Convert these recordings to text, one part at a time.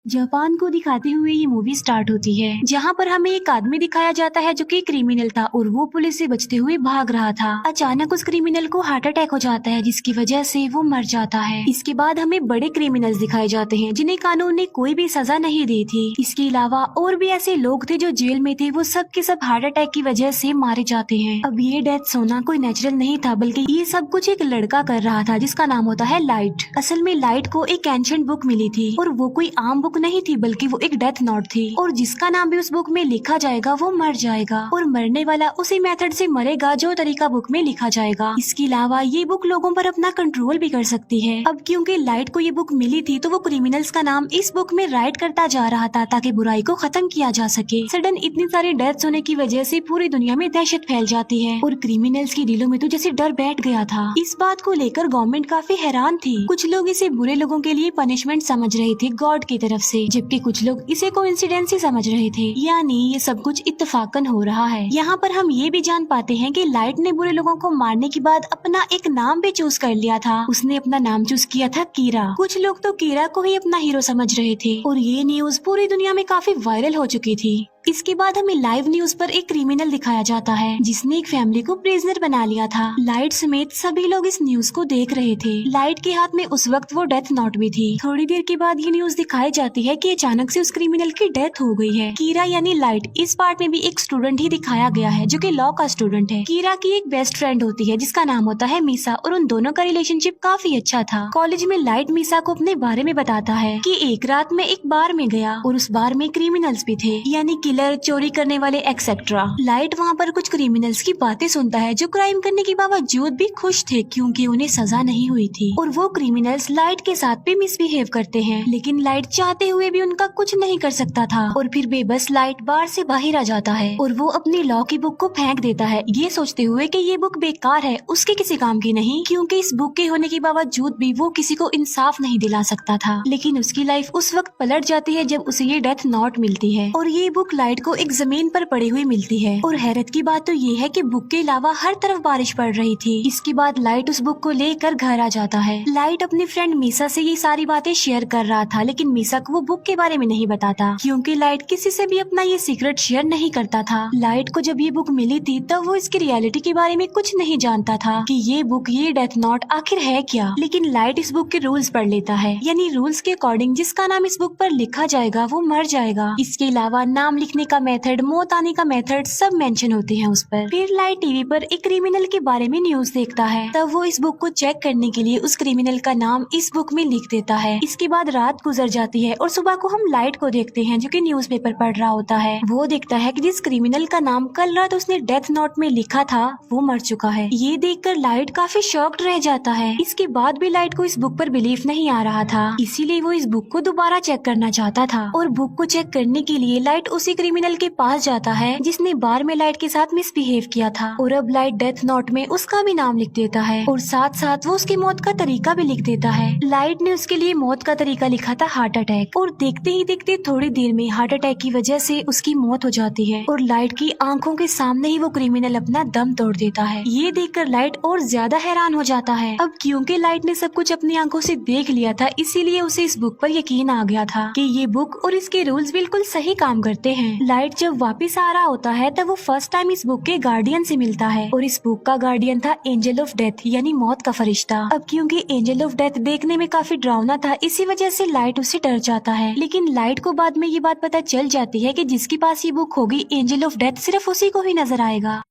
Japan को दिखाते हुए ये मूवी स्टार्ट होती है, जहाँ पर हमें एक आदमी दिखाया जाता है जो कि क्रिमिनल था और वो पुलिस से बचते हुए भाग रहा था। अचानक उस क्रिमिनल को हार्ट अटैक हो जाता है, जिसकी वजह से वो मर जाता है। इसके बाद हमें बड़े क्रिमिनल्स दिखाए जाते हैं जिन्हें कानून ने कोई भी सजा नहीं दी थी। इसके अलावा और भी ऐसे लोग थे जो जेल में थे, वो सब के सब हार्ट अटैक की वजह से मारे जाते हैं। अब ये डेथ होना कोई नेचुरल नहीं था, बल्कि ये सब कुछ एक लड़का कर रहा था जिसका नाम होता है लाइट। असल में लाइट को एक एंशिएंट बुक मिली थी और वो कोई आम बुक नहीं थी, बल्कि वो एक डेथ नोट थी। और जिसका नाम भी उस बुक में लिखा जाएगा वो मर जाएगा, और मरने वाला उसी मेथड से मरेगा जो तरीका बुक में लिखा जाएगा। इसके अलावा ये बुक लोगों पर अपना कंट्रोल भी कर सकती है। अब क्योंकि लाइट को ये बुक मिली थी, तो वो क्रिमिनल्स का नाम इस बुक में राइट करता जा रहा था ताकि बुराई को खत्म किया जा सके। सडन इतनी सारी डेथ्स होने की वजह से पूरी दुनिया में दहशत फैल जाती है और क्रिमिनल्स के दिलों में तो जैसे डर बैठ गया था। इस बात को लेकर गवर्नमेंट काफी हैरान थी। कुछ लोग इसे बुरे लोगों के लिए पनिशमेंट समझ रहे थे गॉड की तरफ से, जबकि कुछ लोग इसे कोइंसिडेंस ही समझ रहे थे, यानी ये सब कुछ इत्तेफाकन हो रहा है। यहाँ पर हम ये भी जान पाते हैं कि लाइट ने बुरे लोगों को मारने के बाद अपना एक नाम भी चूज कर लिया था। उसने अपना नाम चूज किया था कीरा। कुछ लोग तो कीरा को ही अपना हीरो समझ रहे थे और ये न्यूज पूरी दुनिया में काफी वायरल हो चुकी थी। इसके बाद हमें लाइव न्यूज पर एक क्रिमिनल दिखाया जाता है जिसने एक फैमिली को प्रिजनर बना लिया था। लाइट समेत सभी लोग इस न्यूज को देख रहे थे। लाइट के हाथ में उस वक्त वो डेथ नोट भी थी। थोड़ी देर के बाद ये न्यूज दिखाई जाती है कि अचानक से उस क्रिमिनल की डेथ हो गई है। कीरा यानी लाइट इस पार्ट में भी एक स्टूडेंट ही दिखाया गया है जो कि लॉ का स्टूडेंट है। कीरा की एक बेस्ट फ्रेंड होती है जिसका नाम होता है मीसा, और उन दोनों का रिलेशनशिप काफी अच्छा था। कॉलेज में लाइट मीसा को अपने बारे में बताता है कि एक रात में एक बार में गया और उस बार में क्रिमिनल्स भी थे, यानी किलर, चोरी करने वाले एक्सेट्रा। लाइट वहाँ पर कुछ क्रिमिनल्स की बातें सुनता है जो क्राइम करने के बावजूद भी खुश थे क्योंकि उन्हें सजा नहीं हुई थी, और वो क्रिमिनल्स लाइट के साथ भी मिसबिहेव करते हैं। लेकिन लाइट चाहते हुए भी उनका कुछ नहीं कर सकता था, और फिर बेबस लाइट बार से बाहर आ जाता है और वो अपनी लॉ की बुक को फेंक देता है, ये सोचते हुए कि ये बुक बेकार है, उसके किसी काम की नहीं, क्योंकि इस बुक के होने के बावजूद भी वो किसी को इंसाफ नहीं दिला सकता था। लेकिन उसकी लाइफ उस वक्त पलट जाती है जब उसे ये डेथ नोट मिलती है, और ये बुक लाइट को एक जमीन पर पड़ी हुई मिलती है। और हैरत की बात तो ये है कि बुक के अलावा हर तरफ बारिश पड़ रही थी। इसके बाद लाइट उस बुक को लेकर घर आ जाता है। लाइट अपनी फ्रेंड मीसा से ये सारी बातें शेयर कर रहा था, लेकिन मीसा को वो बुक के बारे में नहीं बताता क्योंकि लाइट किसी से भी अपना ये सीक्रेट शेयर नहीं करता था। लाइट को जब ये बुक मिली थी तब वो इसकी रियलिटी के बारे में कुछ नहीं जानता था कि ये बुक, ये डेथ नोट आखिर है क्या। लेकिन लाइट इस बुक के रूल्स पढ़ लेता है, यानी रूल्स के अकॉर्डिंग जिसका नाम इस बुक पर लिखा जाएगा वो मर जाएगा। इसके अलावा नाम लिखने का मेथड, मौत आने का मेथड सब मेंशन होते हैं उस पर। फिर लाइट टीवी पर एक क्रिमिनल के बारे में न्यूज देखता है, तब वो इस बुक को चेक करने के लिए उस क्रिमिनल का नाम इस बुक में लिख देता है। इसके बाद रात गुजर जाती है और सुबह को हम लाइट को देखते हैं जो कि न्यूज़पेपर पढ़ रहा होता है। वो देखता है कि जिस क्रिमिनल का नाम कल रात उसने डेथ नोट में लिखा था वो मर चुका है। ये देखकर लाइट काफी शॉक्ड रह जाता है। इसके बाद भी लाइट को इस बुक पर बिलीफ नहीं आ रहा था, इसीलिए वो इस बुक को दोबारा चेक करना चाहता था। और बुक को चेक करने के लिए लाइट उसी क्रिमिनल के पास जाता है जिसने बार में लाइट के साथ मिसबिहेव किया था, और अब लाइट डेथ नोट में उसका भी नाम लिख देता है और साथ साथ वो उसकी मौत का तरीका भी लिख देता है। लाइट ने उसके लिए मौत का तरीका लिखा था हार्ट अटैक, और देखते ही देखते थोड़ी देर में हार्ट अटैक की वजह से उसकी मौत हो जाती है और लाइट की आंखों के सामने ही वो क्रिमिनल अपना दम तोड़ देता है। ये देखकर लाइट और ज्यादा हैरान हो जाता है। अब क्योंकि लाइट ने सब कुछ अपनी आंखों से देख लिया था, इसीलिए उसे इस बुक पर यकीन आ गया था कि ये बुक और इसके रूल्स बिल्कुल सही काम करते हैं। लाइट जब वापस आ रहा होता है तब वो फर्स्ट टाइम इस बुक के गार्डियन से मिलता है, और इस बुक का गार्डियन था एंजल ऑफ डेथ, यानी मौत का फरिश्ता। अब क्योंकि एंजल ऑफ डेथ देखने में काफी डरावना था, इसी वजह से लाइट उससे डर जाता है। लेकिन लाइट को बाद में ये बात पता चल जाती है कि जिसके पास ये बुक होगी एंजल ऑफ डेथ सिर्फ उसी को ही नजर आएगा।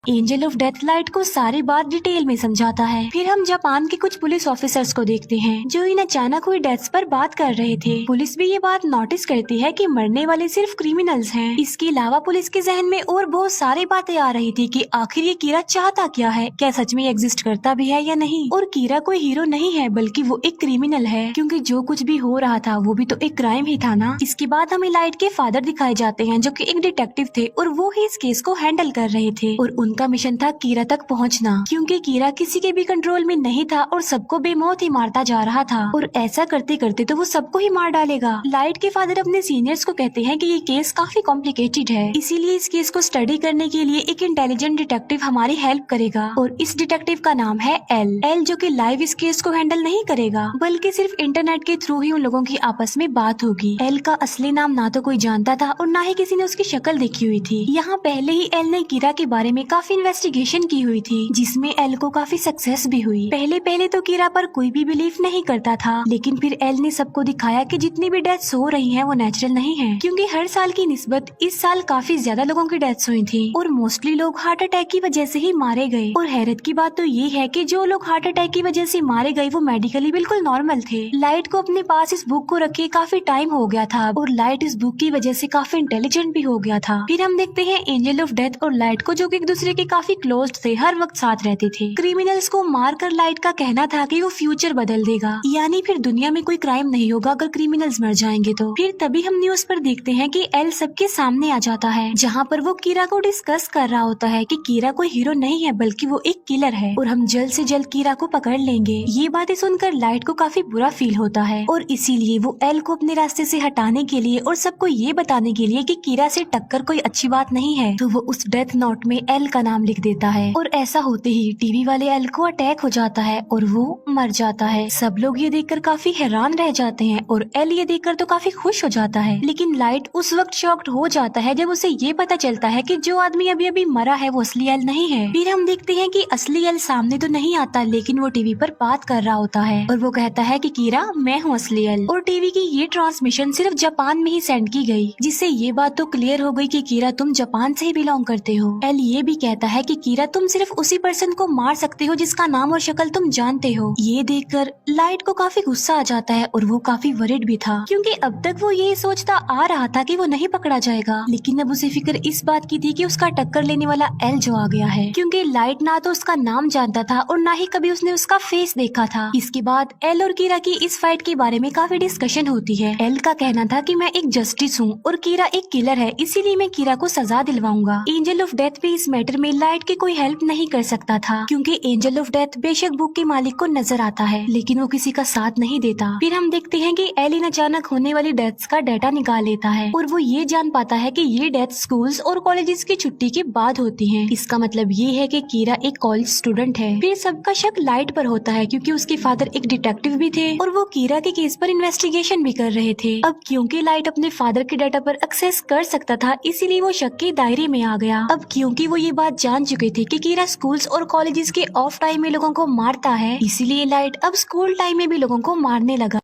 एंजल ऑफ डेथ लाइट को सारी बात डिटेल में समझाता है। फिर हम जापान के कुछ पुलिस ऑफिसर्स को देखते हैं जो इन अचानक हुई डेथ्स पर बात कर रहे थे। पुलिस भी ये बात नोटिस करती है कि मरने वाले सिर्फ क्रिमिनल्स हैं। इसके अलावा पुलिस के जहन में और बहुत सारी बातें आ रही थी कि आखिर ये कीरा चाहता क्या है, क्या सच में एग्जिस्ट करता भी है या नहीं। और कीरा कोई हीरो नहीं है बल्कि वो एक क्रिमिनल है, क्योंकि जो कुछ भी हो रहा था वो भी तो एक क्राइम ही था ना। इसके बाद हमें लाइट के फादर दिखाए जाते हैं जो कि एक डिटेक्टिव थे और वो ही इस केस को हैंडल कर रहे थे, और उनका मिशन था कीरा तक पहुंचना, क्योंकि कीरा किसी के भी कंट्रोल में नहीं था और सबको बेमौत ही मारता जा रहा था और ऐसा करते करते तो वो सबको ही मार डालेगा। लाइट के फादर अपने सीनियर्स को कहते हैं कि ये केस काफी कॉम्प्लिकेटेड है, इसीलिए इस केस को स्टडी करने के लिए एक इंटेलिजेंट डिटेक्टिव हमारी हेल्प करेगा और इस डिटेक्टिव का नाम है एल, जो कि लाइव इस केस को हैंडल नहीं करेगा बल्कि सिर्फ इंटरनेट के थ्रू ही उन लोगों की आपस में बात होगी। एल का असली नाम ना तो कोई जानता था और ना ही किसी ने उसकी शक्ल देखी हुई थी। यहाँ पहले ही एल ने कीरा के बारे में काफी इन्वेस्टिगेशन की हुई थी, जिसमें एल को काफी सक्सेस भी हुई। पहले तो कीरा पर कोई भी बिलीव नहीं करता था, लेकिन फिर एल ने सबको दिखाया कि जितनी भी डेथ्स हो रही हैं वो नेचुरल नहीं है, क्योंकि हर साल की निस्बत इस साल काफी ज्यादा लोगों की डेथ्स हुई थी और मोस्टली लोग हार्ट अटैक की वजह से ही मारे गए। और हैरत की बात तो ये है कि जो लोग हार्ट अटैक की वजह से मारे गए वो मेडिकली बिल्कुल नॉर्मल थे। लाइट को अपने पास इस बुक को रखे काफी टाइम हो गया था और लाइट इस बुक की वजह से काफी इंटेलिजेंट भी हो गया था। फिर हम देखते हैं एंजल ऑफ डेथ और लाइट को, जो कि एक दूसरे के काफी क्लोज थे, हर वक्त साथ रहते थे। क्रिमिनल्स को मारकर लाइट का कहना था कि वो फ्यूचर बदल देगा, यानी फिर दुनिया में कोई क्राइम नहीं होगा अगर क्रिमिनल्स मर जाएंगे तो। फिर तभी हम न्यूज पर देखते हैं कि एल सबके सामने आ जाता है, जहाँ पर वो कीरा को डिस्कस कर रहा होता है कि कीरा कोई हीरो नहीं है बल्कि वो एक किलर है और हम जल्द से जल्द कीरा को पकड़ लेंगे। ये बातें सुनकर लाइट को काफी बुरा फील होता है और इसीलिए वो एल को अपने रास्ते से हटाने के लिए और सबको ये बताने के लिए कि कीरा से टक्कर कोई अच्छी बात नहीं है, तो वो उस डेथ नोट में एल का नाम लिख देता है। और ऐसा होते ही टीवी वाले एल को अटैक हो जाता है और वो मर जाता है। सब लोग ये देखकर काफी हैरान रह जाते हैं और एल ये देखकर तो काफी खुश हो जाता है, लेकिन लाइट उस वक्त शॉक्ड हो जाता है जब उसे ये पता चलता है कि जो आदमी अभी अभी मरा है वो असली एल नहीं है। फिर हम देखते हैं कि असली एल सामने तो नहीं आता, लेकिन वो टीवी पर बात कर रहा होता है और वो कहता है कि कीरा मैं हूँ असली एल। और टीवी की ये ट्रांसमिशन सिर्फ जापान में ही सेंड की गई, जिससे ये बात तो क्लियर हो गई कि कीरा तुम जापान से ही बिलोंग करते हो। एल ये भी कहता है कि कीरा तुम सिर्फ उसी पर्सन को मार सकते हो जिसका नाम और शक्ल तुम जानते हो। ये देखकर लाइट को काफी गुस्सा आ जाता है और वो काफी वरिड भी था, क्योंकि अब तक वो ये सोचता आ रहा था कि वो नहीं पकड़ा जाएगा, लेकिन अब उसे फिक्र इस बात की थी कि उसका टक्कर लेने वाला एल जो आ गया है, क्योंकि लाइट ना तो उसका नाम जानता था और ना ही कभी उसने उसका फेस देखा था। इसके बाद एल और कीरा की इस फाइट के बारे में काफी डिस्कशन होती है। एल का कहना था कि मैं एक जस्टिस हूँ और कीरा एक किलर है, इसीलिए मैं कीरा को सजा दिलवाऊंगा। एंजल ऑफ डेथ भी इस मैटर में लाइट की कोई हेल्प नहीं कर सकता था, क्योंकि एंजल ऑफ डेथ बेशक बुक के मालिक को नजर आता है लेकिन वो किसी का साथ नहीं देता। फिर हम देखते हैं कि एल इन अचानक होने वाली डेथ्स का डाटा निकाल लेता है और वो ये जान पाता है कि ये डेथ स्कूल्स और कॉलेजेस की छुट्टी के बाद होती है। इसका मतलब ये है कि कीरा एक कॉलेज स्टूडेंट है। फिर सबका शक लाइट पर होता है, क्योंकि उसके फादर एक डिटेक्टिव भी थे और वो कीरा के केस पर इन्वेस्टिगेशन भी कर रहे थे। अब क्योंकि लाइट अपने फादर के डाटा पर एक्सेस कर सकता था, इसीलिए वो शक के दायरे में आ गया। अब क्योंकि वो ये बात जान चुके थे कि कीरा स्कूल्स और कॉलेजेस के ऑफ टाइम में लोगों को मारता है, इसीलिए लाइट अब स्कूल टाइम में भी लोगों को मारने लगा।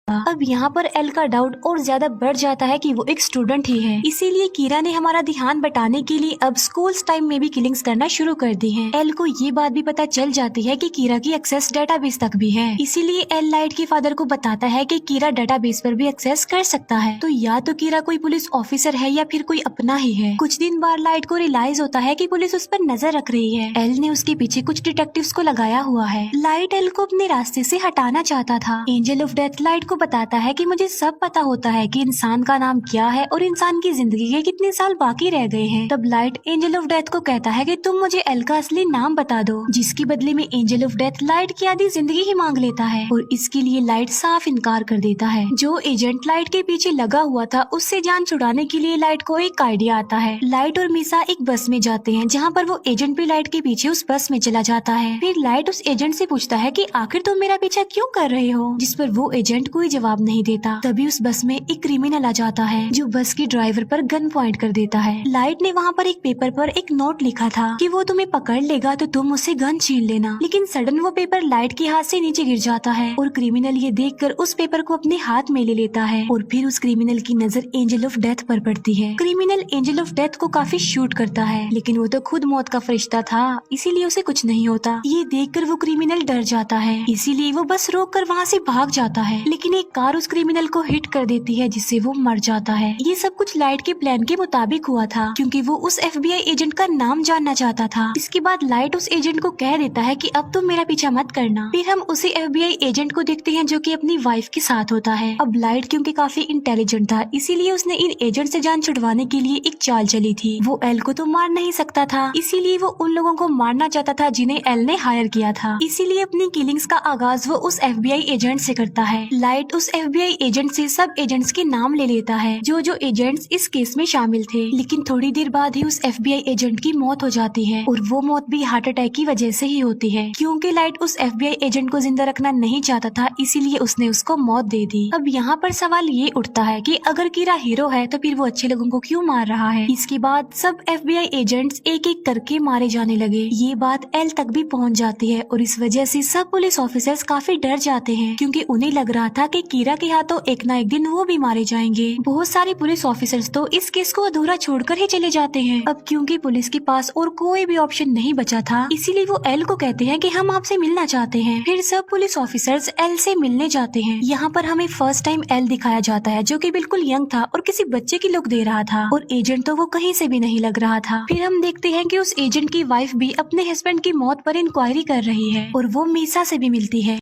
अब यहाँ पर एल का डाउट और ज्यादा बढ़ जाता है कि वो एक स्टूडेंट ही है, इसीलिए कीरा ने हमारा ध्यान बटाने के लिए अब स्कूल टाइम में भी किलिंग्स करना शुरू कर दी हैं। एल को ये बात भी पता चल जाती है कि कीरा की एक्सेस डेटाबेस तक भी है, इसीलिए एल लाइट के फादर को बताता है कि कीरा डेटाबेस पर भी एक्सेस कर सकता है। तो या तो कीरा कोई पुलिस ऑफिसर है या फिर कोई अपना ही है। कुछ दिन बाद लाइट को रियलाइज होता है कि पुलिस उस पर नजर रख रही है। एल ने उसके पीछे कुछ डिटेक्टिव्स को लगाया हुआ है। लाइट एल को अपने रास्ते से हटाना चाहता था। एंजल ऑफ डेथ लाइट को बताता है कि मुझे सब पता होता है कि इंसान का नाम क्या है और इंसान की जिंदगी के कितने साल बाकी रह गए हैं। तब लाइट एंजल ऑफ डेथ को कहता है कि तुम मुझे एल का असली नाम बता दो, जिसके बदले में एंजल ऑफ डेथ लाइट की आधी जिंदगी ही मांग लेता है और इसके लिए लाइट साफ इनकार कर देता है। जो एजेंट लाइट के पीछे लगा हुआ था उससे जान छुड़ाने के लिए लाइट को एक आइडिया आता है। लाइट और मिसा एक बस में जाते हैं, जहाँ पर वो एजेंट भी लाइट के पीछे उस बस में चला जाता है। फिर लाइट उस एजेंट से पूछता है कि आखिर तुम मेरा पीछा क्यों कर रहे हो, जिस पर वो एजेंट कोई जवाब नहीं देता। तभी उस बस में एक क्रिमिनल आ जाता है जो बस के ड्राइवर पर गन पॉइंट कर देता है। लाइट ने वहाँ पर एक पेपर पर एक नोट लिखा था कि वो तुम्हें पकड़ लेगा तो तुम उससे गन छीन लेना, लेकिन सडन वो पेपर लाइट के हाथ से नीचे गिर जाता है और क्रिमिनल ये देखकर उस पेपर को अपने हाथ में ले लेता है और फिर उस क्रिमिनल की नजर एंजल ऑफ डेथ पर पड़ती है। क्रिमिनल एंजल ऑफ डेथ को काफी शूट करता है, लेकिन वो तो खुद मौत का फरिश्ता था, इसीलिए उसे कुछ नहीं होता। ये देखकर वो क्रिमिनल डर जाता है, इसीलिए वो बस रोक कर वहाँ से भाग जाता है। लेकिन एक कार उस क्रिमिनल को हिट कर देती है जिससे वो मर जाता है। ये सब कुछ लाइट के प्लान के मुताबिक हुआ था क्योंकि वो उस FBI एजेंट का नाम जानना चाहता था। इसके बाद लाइट उस एजेंट को कह देता है कि अब तुम मेरा पीछा मत करना। फिर हम उसी FBI एजेंट को देखते हैं जो कि अपनी वाइफ के साथ होता है। अब लाइट क्योंकि काफी इंटेलिजेंट था इसीलिए उसने इन एजेंट से जान छुड़वाने के लिए एक चाल चली थी। वो एल को तो मार नहीं सकता था, इसीलिए वो उन लोगों को मारना चाहता था जिन्हें एल ने हायर किया था। इसीलिए अपनी किलिंग्स का आगाज वो उस FBI एजेंट से करता है। लाइट उस FBI एजेंट से सब एजेंट्स के नाम ले लेता है जो एजेंट्स इस केस में शामिल थे। लेकिन थोड़ी देर बाद ही उस FBI एजेंट की मौत हो जाती है और वो मौत भी हार्ट अटैक की वजह से ही होती है। क्योंकि लाइट उस FBI एजेंट को जिंदा रखना नहीं चाहता था इसीलिए उसने उसको मौत दे दी। अब यहाँ पर सवाल ये उठता है कि अगर कीरा हीरो है तो फिर वो अच्छे लोगों को क्यों मार रहा है। इसके बाद सब FBI एजेंट्स एक एक करके मारे जाने लगे। ये बात एल तक भी पहुँच जाती है और इस वजह से सब पुलिस ऑफिसर्स काफी डर जाते हैं क्योंकि उन्हें लग रहा था कि कीरा के हाथों एक ना एक दिन वो भी मारे जाएंगे। बहुत सारे पुलिस ऑफिसर्स तो इस केस को अधूरा छोड़कर ही चले जाते हैं। अब क्योंकि पुलिस के पास और कोई भी ऑप्शन नहीं बचा था इसीलिए वो एल को कहते हैं कि हम आपसे मिलना चाहते हैं। फिर सब पुलिस ऑफिसर्स एल से मिलने जाते हैं। यहाँ पर हमें फर्स्ट टाइम एल दिखाया जाता है जो कि बिल्कुल यंग था और किसी बच्चे की लुक दे रहा था और एजेंट तो वो कहीं से भी नहीं लग रहा था। फिर हम देखते हैं कि उस एजेंट की वाइफ भी अपने हस्बैंड की मौत पर इंक्वायरी कर रही है और वो मीसा से भी मिलती है।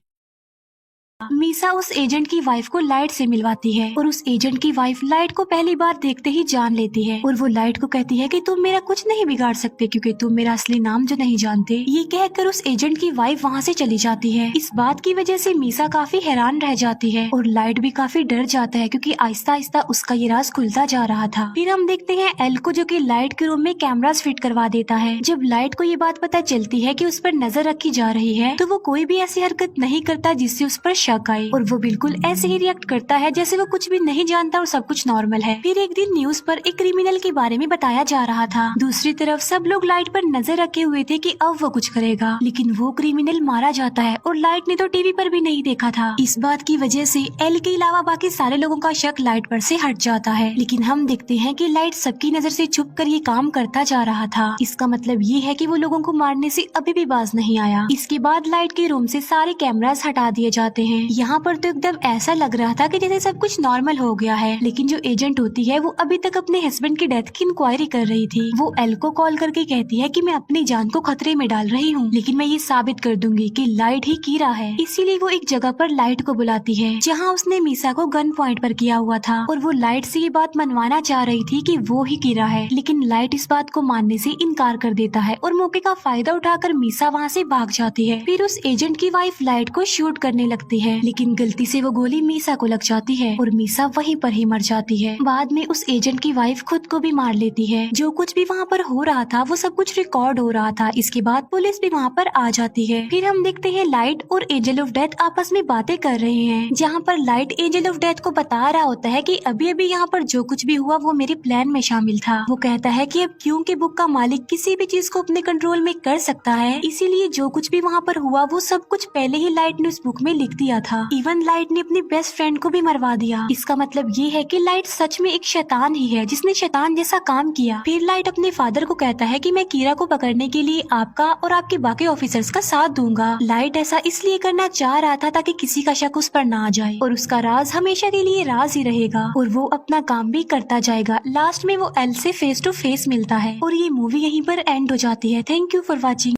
मीसा उस एजेंट की वाइफ को लाइट से मिलवाती है और उस एजेंट की वाइफ लाइट को पहली बार देखते ही जान लेती है और वो लाइट को कहती है कि तुम मेरा कुछ नहीं बिगाड़ सकते क्योंकि तुम मेरा असली नाम जो नहीं जानते। ये कहकर उस एजेंट की वाइफ वहाँ से चली जाती है। इस बात की वजह से मीसा काफी हैरान रह जाती है और लाइट भी काफी डर जाता है क्योंकि आहिस्ता आहिस्ता उसका ये राज खुलता जा रहा था। फिर हम देखते हैं एल को जो कि लाइट के रूम में कैमरास फिट करवा देता है। जब लाइट को ये बात पता चलती है कि उस पर नजर रखी जा रही है तो वो कोई भी ऐसी हरकत नहीं करता जिससे उस पर शक आए और वो बिल्कुल ऐसे ही रिएक्ट करता है जैसे वो कुछ भी नहीं जानता और सब कुछ नॉर्मल है। फिर एक दिन न्यूज पर एक क्रिमिनल के बारे में बताया जा रहा था। दूसरी तरफ सब लोग लाइट पर नजर रखे हुए थे कि अब वो कुछ करेगा, लेकिन वो क्रिमिनल मारा जाता है और लाइट ने तो टीवी पर भी नहीं देखा था। इस बात की वजह से एल के अलावा बाकी सारे लोगों का शक लाइट पर से हट जाता है। लेकिन हम देखते हैं कि लाइट सबकी नजर से छुप कर ये काम करता जा रहा था। इसका मतलब ये है कि वो लोगों को मारने से अभी भी बाज नहीं आया। इसके बाद लाइट के रूम से सारे कैमरास हटा दिए जाते हैं। यहाँ पर तो एकदम ऐसा लग रहा था कि जैसे सब कुछ नॉर्मल हो गया है। लेकिन जो एजेंट होती है वो अभी तक अपने हस्बैंड की डेथ की इंक्वायरी कर रही थी। वो एल को कॉल करके कहती है कि मैं अपनी जान को खतरे में डाल रही हूँ, लेकिन मैं ये साबित कर दूंगी कि लाइट ही कीरा है। इसीलिए वो एक जगह पर लाइट को बुलाती है जहाँ उसने मीसा को गन पॉइंट पर किया हुआ था और वो लाइट से ये बात मनवाना चाह रही थी कि वो ही कीरा है। लेकिन लाइट इस बात को मानने से इनकार कर देता है और मौके का फायदा उठाकर मीसा वहाँ से भाग जाती है। फिर उस एजेंट की वाइफ लाइट को शूट करने लगती है, लेकिन गलती से वो गोली मीसा को लग जाती है और मीसा वहीं पर ही मर जाती है। बाद में उस एजेंट की वाइफ खुद को भी मार लेती है। जो कुछ भी वहाँ पर हो रहा था वो सब कुछ रिकॉर्ड हो रहा था। इसके बाद पुलिस भी वहाँ पर आ जाती है। फिर हम देखते हैं लाइट और एंजल ऑफ डेथ आपस में बातें कर रहे हैं, जहाँ पर लाइट एंजल ऑफ डेथ को बता रहा होता है कि अभी अभी यहाँ पर जो कुछ भी हुआ वो मेरे प्लान में शामिल था। वो कहता है कि अब क्योंकि बुक का मालिक किसी भी चीज को अपने कंट्रोल में कर सकता है, इसीलिए जो कुछ भी वहाँ पर हुआ वो सब कुछ पहले ही लाइट ने उस बुक में लिख दिया था। इवन लाइट ने अपनी बेस्ट फ्रेंड को भी मरवा दिया। इसका मतलब ये है कि लाइट सच में एक शैतान ही है जिसने शैतान जैसा काम किया। फिर लाइट अपने फादर को कहता है कि मैं कीरा को पकड़ने के लिए आपका और आपके बाकी ऑफिसर्स का साथ दूंगा। लाइट ऐसा इसलिए करना चाह रहा था ताकि किसी का शक उस पर ना आ जाए और उसका राज हमेशा के लिए राज ही रहेगा और वो अपना काम भी करता जाएगा। लास्ट में वो एल से फेस टू फेस मिलता है और ये मूवी यहीं पर एंड हो जाती है। Thank you for watching.